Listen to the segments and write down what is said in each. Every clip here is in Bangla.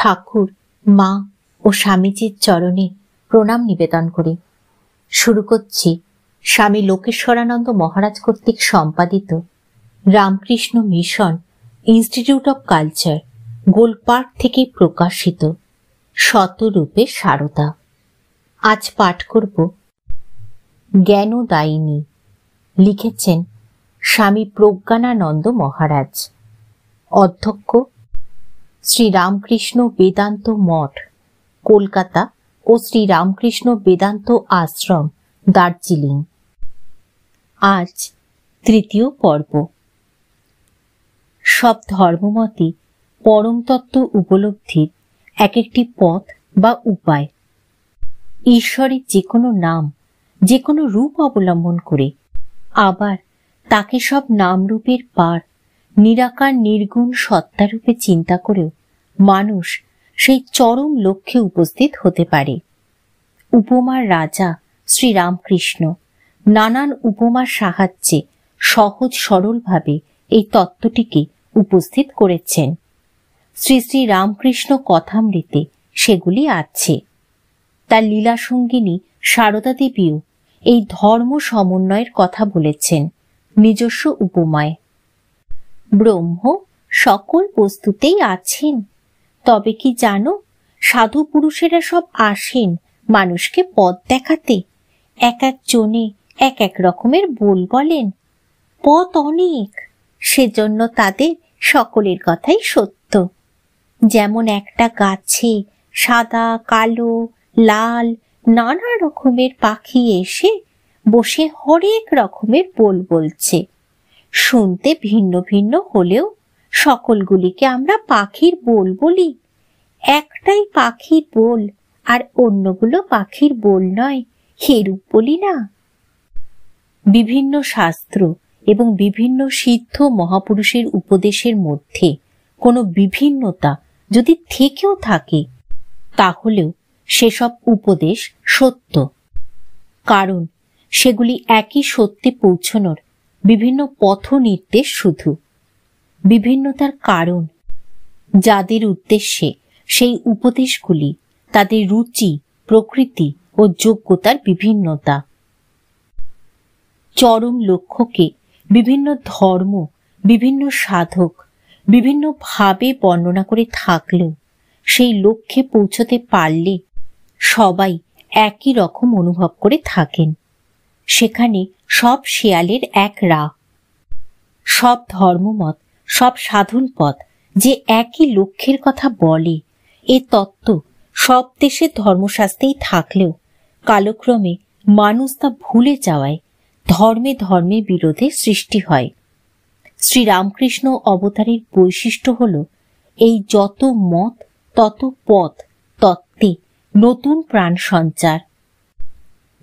ঠাকুর, মা ও স্বামীজির চরণে প্রণাম নিবেদন করে শুরু করছি স্বামী লোকেশ্বরানন্দ মহারাজ কর্তৃক সম্পাদিত Ramakrishna mission institute of culture, Golpark থেকে প্রকাশিত শতরূপে সারদা। আজ পাঠ করব জ্ঞানদায়িনী। লিখেছেন স্বামী প্রজ্ঞানানন্দ মহারাজ, অধ্যক্ষ শ্রী রামকৃষ্ণ বেদান্ত মঠ, কলকাতা ও শ্রী রামকৃষ্ণ বেদান্ত আশ্রম, দার্জিলিং। আজ তৃতীয় পর্ব। সব ধর্মমতই পরম তত্ত্ব উপলব্ধির এক একটি পথ বা উপায়। ঈশ্বরের যে কোনো নাম, যে কোনো রূপ অবলম্বন করে আবার তাকে সব নামরূপের পার নিরাকার নির্গুণ সত্তারূপে চিন্তা করেও মানুষ সেই চরম লক্ষ্যে উপস্থিত হতে পারে। উপমার রাজা শ্রী রামকৃষ্ণ নানান উপমার সাহায্যে সহজ সরলভাবে এই তত্ত্বটিকে উপস্থিত করেছেন। শ্রী শ্রী রামকৃষ্ণ কথামৃতে সেগুলি আছে। তার লীলাসঙ্গিনী সারদা দেবীও এই ধর্ম সমন্বয়ের কথা বলেছেন নিজস্ব উপমায়। ব্রহ্ম সকল বস্তুতেই আছেন, তবে কি জানো, সাধু পুরুষেরা সব আসেন মানুষকে পথ দেখাতে। এক একজনে এক এক রকমের বলেন। পথ অনেক, সেজন্য তাদের সকলের কথাই সত্য। যেমন একটা গাছে সাদা, কালো, লাল নানা রকমের পাখি এসে বসে হরেক রকমের বলছে। শুনতে ভিন্ন ভিন্ন হলেও সকলগুলিকে আমরা পাখির বলি। একটাই পাখির বোল আর অন্যগুলো পাখির বোল নয়, এরূপ বলি না। বিভিন্ন শাস্ত্র এবং বিভিন্ন সিদ্ধ মহাপুরুষের উপদেশের মধ্যে কোনো বিভিন্নতা যদি থেকেও থাকে, তাহলেও সেসব উপদেশ সত্য, কারণ সেগুলি একই সত্যে পৌঁছানোর বিভিন্ন পথ নির্দেশ। শুধু বিভিন্নতার কারণ যাদের উদ্দেশ্যে সেই উপদেশগুলি, তাদের রুচি, প্রকৃতি ও যোগ্যতার বিভিন্নতা। চরম লক্ষ্যকে বিভিন্ন ধর্ম, বিভিন্ন সাধক বিভিন্ন ভাবে বর্ণনা করে থাকলেও সেই লক্ষ্যে পৌঁছতে পারলে সবাই একই রকম অনুভব করে থাকেন। সেখানে সব শেয়ালের এক রা। সব ধর্মমত, সব সাধন পথ যে একই লক্ষ্যের কথা বলে, এ তত্ত্ব সব দেশের ধর্মশাস্ত্রেই থাকলেও কালক্রমে মানুষ তা ভুলে যাওয়ায় ধর্মে ধর্মে বিরোধের সৃষ্টি হয়। শ্রী রামকৃষ্ণ অবতারের বৈশিষ্ট্য হল এই যত মত তত পথ তত্ত্বে নতুন প্রাণ সঞ্চার।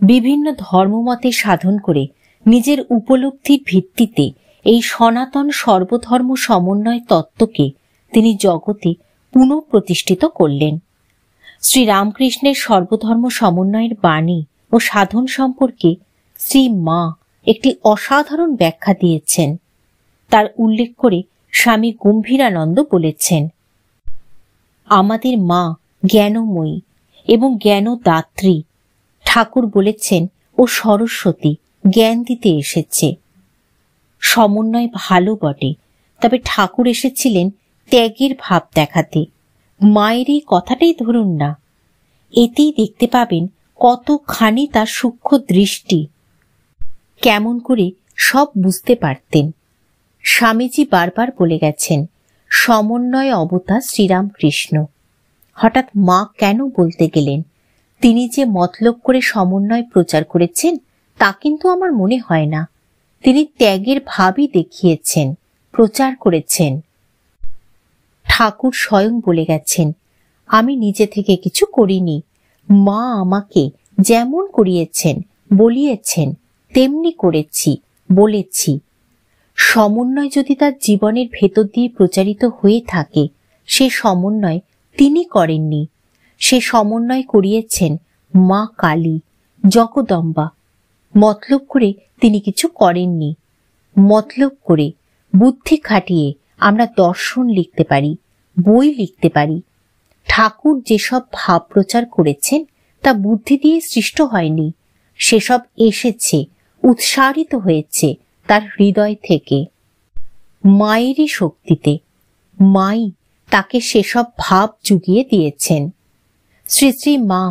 বিভিন্ন ধর্মমতে সাধন করে নিজের উপলব্ধির ভিত্তিতে এই সনাতন সর্বধর্ম সমন্বয় তত্ত্বকে তিনি জগতে পুনঃপ্রতিষ্ঠিত করলেন। শ্রী রামকৃষ্ণের সর্বধর্ম সমন্বয়ের বাণী ও সাধন সম্পর্কে শ্রী মা একটি অসাধারণ ব্যাখ্যা দিয়েছেন। তার উল্লেখ করে স্বামী গম্ভীরানন্দ বলেছেন, আমাদের মা জ্ঞানময়ী এবং জ্ঞানদাত্রী। ঠাকুর বলেছেন ও সরস্বতী জ্ঞান দিতে এসেছে। সমন্বয় ভালো বটে, তবে ঠাকুর এসেছিলেন ত্যাগের ভাব দেখাতে। মায়ের এই কথাটাই ধরুন না, এতেই দেখতে পাবেন কতখানি তার সূক্ষ্ম দৃষ্টি, কেমন করে সব বুঝতে পারতেন। স্বামীজি বারবার বলে গেছেন সমন্বয় অবতার শ্রীরামকৃষ্ণ। হঠাৎ মা কেন বলতে গেলেন? তিনি যে মতলব করে সমন্বয় প্রচার করেছেন তা কিন্তু আমার মনে হয় না। তিনি ত্যাগের ভাবই দেখিয়েছেন, প্রচার করেছেন। ঠাকুর স্বয়ং বলে গেছেন, আমি নিজে থেকে কিছু করিনি, মা আমাকে যেমন করিয়েছেন বলিয়েছেন তেমনি করেছি, বলেছি। সমন্বয় যদি তার জীবনের ভেতর দিয়ে প্রচারিত হয়ে থাকে, সে সমন্বয় তিনি করেননি। সে সমন্বয় করিয়েছেন মা কালী, জগদম্বা। মতলব করে তিনি কিছু করেননি। মতলব করে বুদ্ধি খাটিয়ে আমরা দর্শন লিখতে পারি, বই লিখতে পারি, ঠাকুর যেসব ভাব প্রচার করেছেন তা বুদ্ধি দিয়ে সৃষ্ট হয়নি, সেসব এসেছে, উৎসারিত হয়েছে তার হৃদয় থেকে, মায়েরই শক্তিতে। মাই তাকে সেসব ভাব জুগিয়ে দিয়েছেন। শ্রী শ্রী মা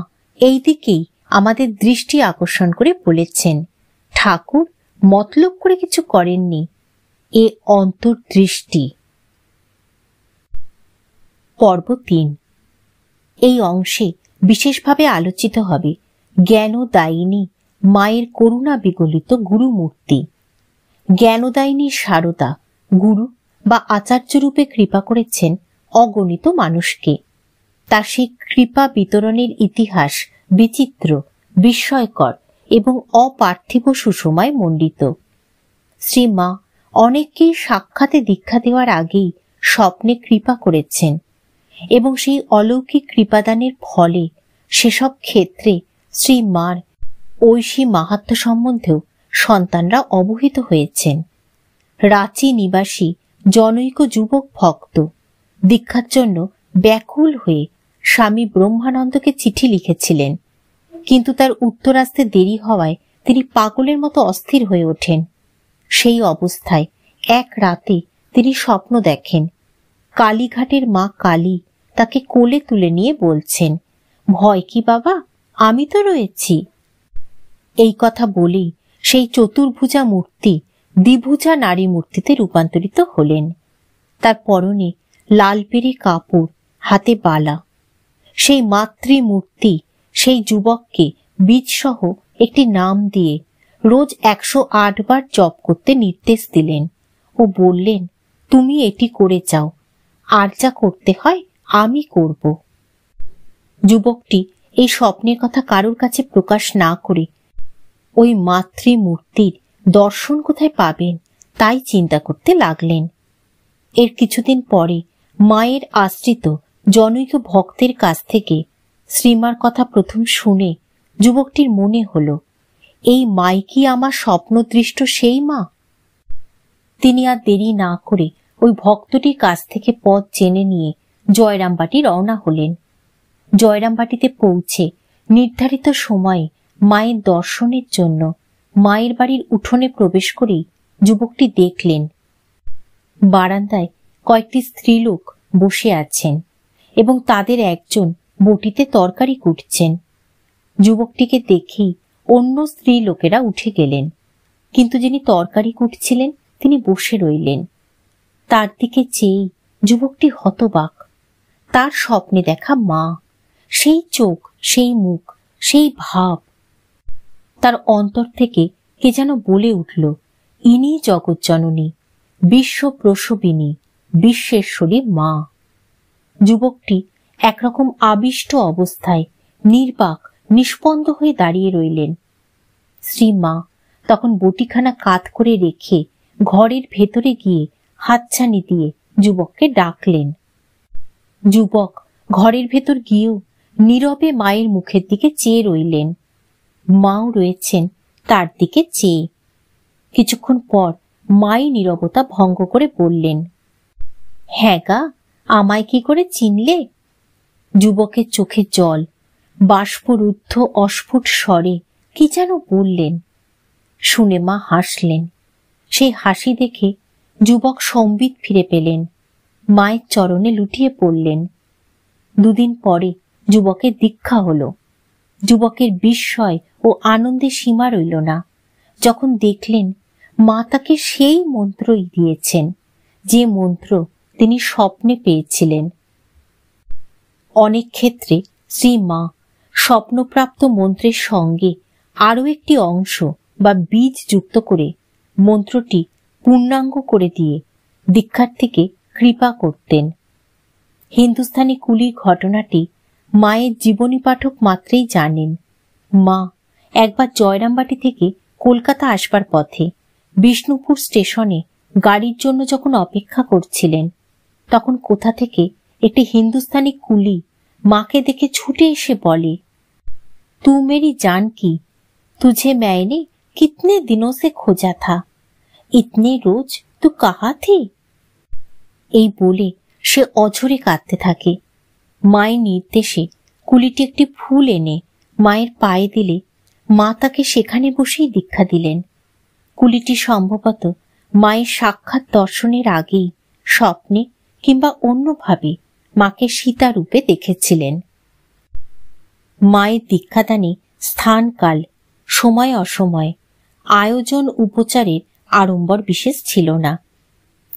এই দিকেই আমাদের দৃষ্টি আকর্ষণ করে বলেছেন, ঠাকুর মতলব করে কিছু করেননি, এ অন্তর্দৃষ্টি। পর্ব ৩। এই অংশে বিশেষভাবে আলোচিত হবে জ্ঞানদায়িনী মায়ের করুণা বিগলিত গুরুমূর্তি। জ্ঞানদায়িনী সারদা গুরু বা আচার্য রূপে কৃপা করেছেন অগণিত মানুষকে। তার সেই কৃপা বিতরণের ইতিহাস বিচিত্র, বিস্ময়কর এবং অপার্থিব সুষমায় মণ্ডিত। শ্রীমা অনেককেই সাক্ষাতে দীক্ষা দেওয়ার আগেই স্বপ্নে কৃপা করেছেন এবং সেই অলৌকিক কৃপাদানের ফলে সেসব ক্ষেত্রে শ্রীমার ঐশী মাহাত্ম্য সম্বন্ধেও সন্তানরা অবহিত হয়েছেন। রাঁচি নিবাসী জনৈক যুবক ভক্ত দীক্ষার জন্য ব্যাকুল হয়ে স্বামী ব্রহ্মানন্দকে চিঠি লিখেছিলেন, কিন্তু তার উত্তর আসতে দেরি হওয়ায় তিনি পাগলের মতো অস্থির হয়ে ওঠেন। সেই অবস্থায় এক রাতে তিনি স্বপ্ন দেখেন কালীঘাটের মা কালী তাকে কোলে তুলে নিয়ে বলছেন, ভয় কি বাবা, আমি তো রয়েছি। এই কথা বলেই সেই চতুর্ভুজা মূর্তি দ্বিভুজা নারী মূর্তিতে রূপান্তরিত হলেন। তার পরনে লাল পেরে কাপড়, হাতে বালা। সেই মাতৃমূর্তি সেই যুবককে বীজসহ একটি নাম দিয়ে রোজ 108 বার জপ করতে নির্দেশ দিলেন ও বললেন, তুমি এটি করে যাও, আর যা করতে হয় আমি করব। যুবকটি এই স্বপ্নের কথা কারোর কাছে প্রকাশ না করে ওই মাতৃমূর্তির দর্শন কোথায় পাবেন তাই চিন্তা করতে লাগলেন। এর কিছুদিন পরে মায়ের আশ্রিত জনৈক ভক্তের কাছ থেকে শ্রীমার কথা প্রথম শুনে যুবকটির মনে হল, এই মাই কি আমার স্বপ্নদৃষ্ট সেই মা? তিনি আর দেরি না করে ওই ভক্তটির কাছ থেকে পথ জেনে নিয়ে জয়রামবাটি রওনা হলেন। জয়রামবাটিতে পৌঁছে নির্ধারিত সময়ে মায়ের দর্শনের জন্য মায়ের বাড়ির উঠোনে প্রবেশ করেই যুবকটি দেখলেন বারান্দায় কয়েকটি স্ত্রীলোক বসে আছেন এবং তাদের একজন বটিতে তরকারি কুটছেন। যুবকটিকে দেখেই অন্য স্ত্রী লোকেরা উঠে গেলেন, কিন্তু যিনি তরকারি কুটছিলেন তিনি বসে রইলেন। তার দিকে চেয়েই যুবকটি হতবাক। তার স্বপ্নে দেখা মা, সেই চোখ, সেই মুখ, সেই ভাব। তার অন্তর থেকে কে যেন বলে উঠল, ইনি জগৎজননী, বিশ্ব প্রসবিনী, বিশ্বেশ্বরী মা। যুবকটি একরকম আবিষ্ট অবস্থায় নির্বাক নিষ্পন্দ হয়ে দাঁড়িয়ে রইলেন। শ্রীমা তখন বটিখানা কাত করে রেখে ঘরের ভেতরে গিয়ে হাতছানি দিয়ে যুবককে ডাকলেন। যুবক ঘরের ভেতর গিয়েও নীরবে মায়ের মুখের দিকে চেয়ে রইলেন। মাও রয়েছেন তার দিকে চেয়ে। কিছুক্ষণ পর মাই নীরবতা ভঙ্গ করে বললেন, হ্যাঁ গা, আমায় কি করে চিনলে? যুবকের চোখে জল, বাষ্পরুদ্ধ অস্ফুট স্বরে কি যেন বললেন। শুনে মা হাসলেন। সেই হাসি দেখে যুবক সম্বিত ফিরে পেলেন, মায়ের চরণে লুটিয়ে পড়লেন। দুদিন পরে যুবকের দীক্ষা হল। যুবকের বিস্ময় ও আনন্দে সীমা রইল না যখন দেখলেন মা তাকে সেই মন্ত্রই দিয়েছেন যে মন্ত্র তিনি স্বপ্নে পেয়েছিলেন। অনেক ক্ষেত্রে শ্রীমা স্বপ্নপ্রাপ্ত মন্ত্রের সঙ্গে আরও একটি অংশ বা বীজ যুক্ত করে মন্ত্রটি পূর্ণাঙ্গ করে দিয়ে দীক্ষার্থীকে কৃপা করতেন। হিন্দুস্থানি কুলির ঘটনাটি মায়ের জীবনী পাঠক মাত্রেই জানেন। মা একবার জয়রামবাটি থেকে কলকাতা আসবার পথে বিষ্ণুপুর স্টেশনে গাড়ির জন্য যখন অপেক্ষা করছিলেন, তখন কোথা থেকে একটি হিন্দুস্থানি কুলি মাকে দেখে ছুটে এসে বলে, তু মেরি জান কি, তুঝে मैंने कितने दिनों से खोजा था, इतने रोज तू कहाँ थी? এই বলে সে অঝরে কাঁদতে থাকে। মায়ের নির্দেশে কুলিটি একটি ফুল এনে মায়ের পায়ে দিলে মা তাকে সেখানে বসেই দীক্ষা দিলেন। কুলিটি সম্ভবত মায়ের সাক্ষাৎ দর্শনের আগেই স্বপ্নে কিংবা অন্যভাবে মাকে সীতা রূপে দেখেছিলেন। মায়ের দীক্ষাদানে স্থানকাল, সময় অসময়, আয়োজন উপচারের আড়ম্বর বিশেষ ছিল না।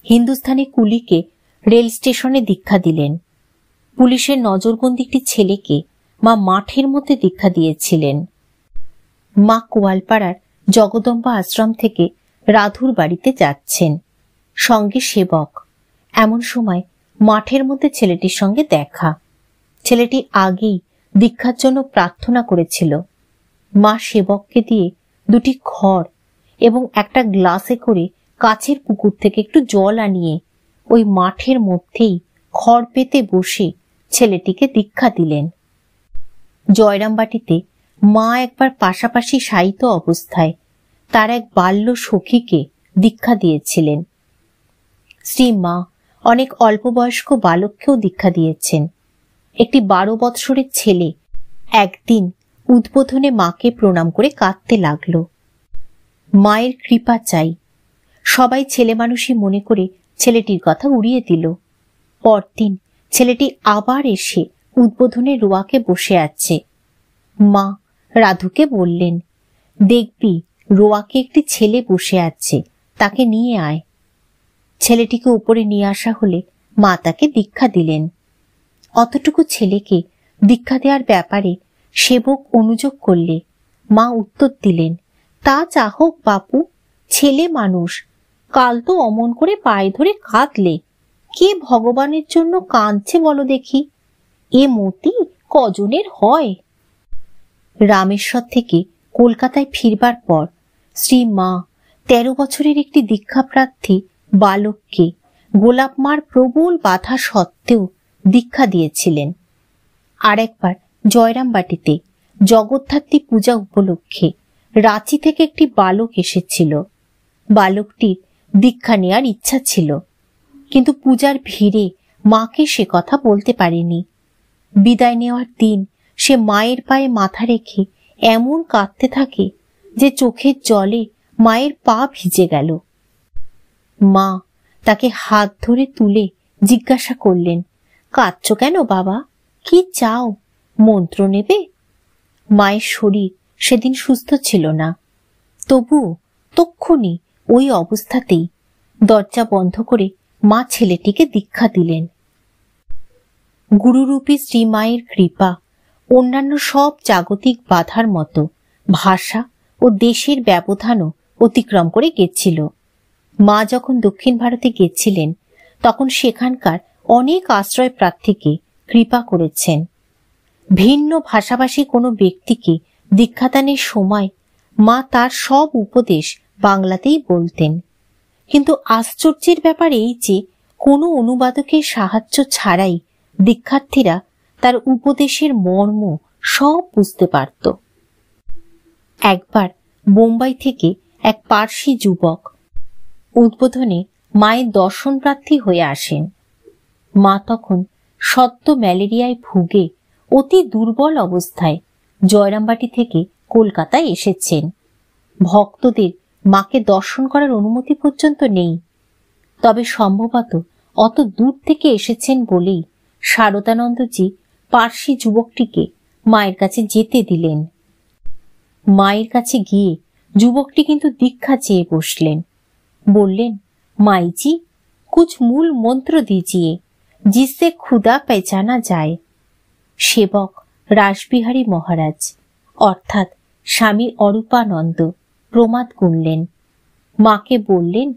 হিন্দুস্থানে কুলিকে রেল স্টেশনে দীক্ষা দিলেন। পুলিশের নজরবন্দি একটি ছেলেকে মা মাঠের মধ্যে দীক্ষা দিয়েছিলেন। মা কোয়ালপাড়ার জগদম্বা আশ্রম থেকে রাধুর বাড়িতে যাচ্ছেন, সঙ্গে সেবক। এমন সময় মাঠের মধ্যে ছেলেটির সঙ্গে দেখা। ছেলেটি আগেই দীক্ষার জন্য প্রার্থনা করেছিল। মা সেবককে দিয়ে দুটি খড় এবং একটা গ্লাসে করে কাছের পুকুর থেকে একটু জল আনিয়ে ওই মাঠের মধ্যেই খড় পেতে বসে ছেলেটিকে দীক্ষা দিলেন। জয়রামবাটিতে মা একবার পাশাপাশি শায়িত অবস্থায় তার এক বাল্য সখীকে দীক্ষা দিয়েছিলেন। শ্রী মা অনেক অল্প বয়স্ক বালককেও দীক্ষা দিয়েছেন। একটি 12 বৎসরের ছেলে একদিন উদ্বোধনে মাকে প্রণাম করে কাঁদতে লাগল। মায়ের কৃপা চাই। সবাই ছেলে মানুষই মনে করে ছেলেটির কথা উড়িয়ে দিল। পরদিন ছেলেটি আবার এসে উদ্বোধনের রোয়াকে বসে আছে। মা রাধুকে বললেন, দেখবি রোয়াকে একটি ছেলে বসে আছে, তাকে নিয়ে আয়। ছেলেটিকে উপরে নিয়ে আসা হলে মা তাকে দীক্ষা দিলেন। অতটুকু ছেলেকে দীক্ষা দেওয়ার ব্যাপারে সেবক অনুযোগ করলে মা উত্তর দিলেন, তা চাহক বাপু, ছেলে মানুষ, কাল তো অমন করে পায়ে ধরে কাঁদলে, কে ভগবানের জন্য কাঁদছে বলো দেখি, এ মতি কজনের হয়। রামেশ্বর থেকে কলকাতায় ফিরবার পর শ্রী মা 13 বছরের একটি দীক্ষাপ্রার্থী বালককে গোলাপ মার প্রবল বাধা সত্ত্বেও দীক্ষা দিয়েছিলেন। আর একবার জয়রামবাটিতে জগদ্ধাত্রী পূজা উপলক্ষে রাঁচি থেকে একটি বালক এসেছিল। বালকটির দীক্ষা নেওয়ার ইচ্ছা ছিল, কিন্তু পূজার ভিড়ে মাকে সে কথা বলতে পারেনি। বিদায় নেওয়ার দিন সে মায়ের পায়ে মাথা রেখে এমন কাঁদতে থাকে যে চোখের জলে মায়ের পা ভিজে গেল। মা তাকে হাত ধরে তুলে জিজ্ঞাসা করলেন, কাঁদছ কেন বাবা, কি চাও, মন্ত্র নেবে? মায়ের শরীর সেদিন সুস্থ ছিল না, তবুও তক্ষুনি ওই অবস্থাতেই দরজা বন্ধ করে মা ছেলেটিকে দীক্ষা দিলেন। গুরুরূপী শ্রীমায়ের কৃপা অন্যান্য সব জাগতিক বাধার মতো ভাষা ও দেশের ব্যবধানও অতিক্রম করে গেছিল। মা যখন দক্ষিণ ভারতে গেছিলেন তখন সেখানকার অনেক আশ্রয় প্রার্থীকে কৃপা করেছেন। ভিন্ন ভাষাভাষী কোনো ব্যক্তিকে দীক্ষাদানের সময় মা তার সব উপদেশ বাংলাতেই বলতেন। কিন্তু আশ্চর্যের ব্যাপার এই যে কোনো অনুবাদকের সাহায্য ছাড়াই দীক্ষার্থীরা তার উপদেশের মর্ম সব বুঝতে পারত। একবার বোম্বাই থেকে এক পার্সি যুবক উদ্বোধনে মায়ের দর্শন প্রার্থী হয়ে আসেন। মা তখন সদ্য ম্যালেরিয়ায় ভুগে অতি দুর্বল অবস্থায় জয়রামবাটি থেকে কলকাতায় এসেছেন। ভক্তদের মাকে দর্শন করার অনুমতি পর্যন্ত নেই, তবে সম্ভবত অত দূর থেকে এসেছেন বলেই শারদানন্দজি পার্সি যুবকটিকে মায়ের কাছে যেতে দিলেন। মায়ের কাছে গিয়ে যুবকটি কিন্তু দীক্ষা চেয়ে বসলেন। বললেন, মাইজি কুछ मूल मंत्र दीजिए जिससे खुदा पहचाना जाए। সেবক রাসবিহারী মহারাজ অর্থাৎ স্বামী অরূপানন্দ প্রমাদ গুনলেন। মাকে বললেন,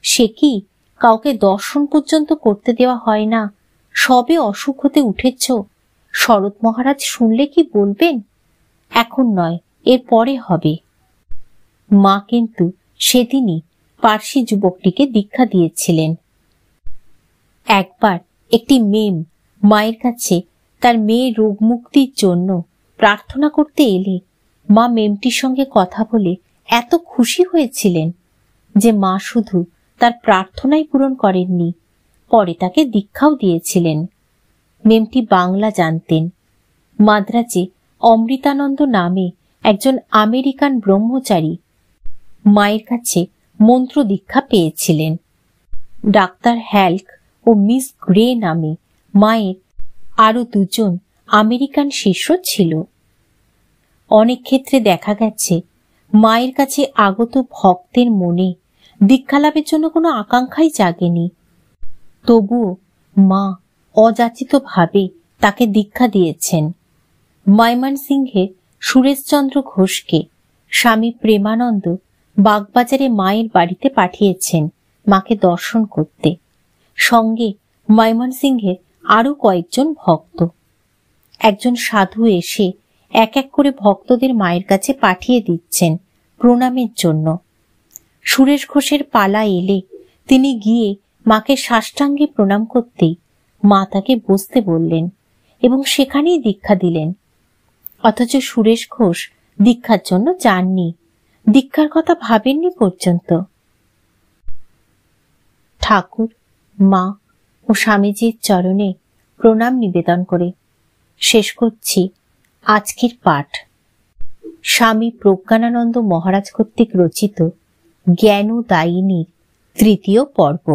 সে কি, কাউকে দর্শন পর্যন্ত করতে দেওয়া হয় না, সবে অসুখ হতে উঠেছ, শরৎ মহারাজ শুনলে কি বলবেন? এখন নয়, এর পরে হবে। মা কিন্তু সেদিনই পার্সি যুবকটিকে দীক্ষা দিয়েছিলেন। একবার একটি মেম মায়ের কাছে তার মেয়ের রোগ মুক্তির জন্য প্রার্থনা করতে এলে মা মেমটির সঙ্গে কথা বলে এত খুশি হয়েছিলেন যে মা শুধু তার প্রার্থনাই পূরণ করেননি, পরে তাকে দীক্ষাও দিয়েছিলেন। মেমটি বাংলা জানতেন। মাদ্রাজে অমৃতানন্দ নামে একজন আমেরিকান ব্রহ্মচারী মায়ের কাছে মন্ত্র দীক্ষা পেয়েছিলেন। ডাক্তার হ্যাল্ক ও মিস গ্রে নামে মায়ের আরো দুজন আমেরিকান শিষ্য ছিল। অনেক ক্ষেত্রে দেখা গেছে মায়ের কাছে আগত ভক্তের মনে দীক্ষালাভের জন্য কোনো আকাঙ্ক্ষাই জাগেনি, তবুও মা অযাচিতভাবে তাকে দীক্ষা দিয়েছেন। ময়মনসিংহে সুরেশচন্দ্র ঘোষকে স্বামী প্রেমানন্দ বাগবাজারে মায়ের বাড়িতে পাঠিয়েছেন মাকে দর্শন করতে, সঙ্গে ময়মনসিংহের আরো কয়েকজন ভক্ত। একজন সাধু এসে এক এক করে ভক্তদের মায়ের কাছে পাঠিয়ে দিচ্ছেন প্রণামের জন্য। সুরেশ ঘোষের পালা এলে তিনি গিয়ে মাকে সাষ্টাঙ্গে প্রণাম করতেই মা তাকে বসতে বললেন এবং সেখানেই দীক্ষা দিলেন। অথচ সুরেশ ঘোষ দীক্ষার জন্য যাননি, দীক্ষার কথা ভাবেননি পর্যন্ত। ঠাকুর, মা ও স্বামীজির চরণে প্রণাম নিবেদন করে শেষ করছি আজকের পাঠ। স্বামী প্রজ্ঞানানন্দ মহারাজ কর্তৃক রচিত জ্ঞানোদায়িনীর তৃতীয় পর্ব।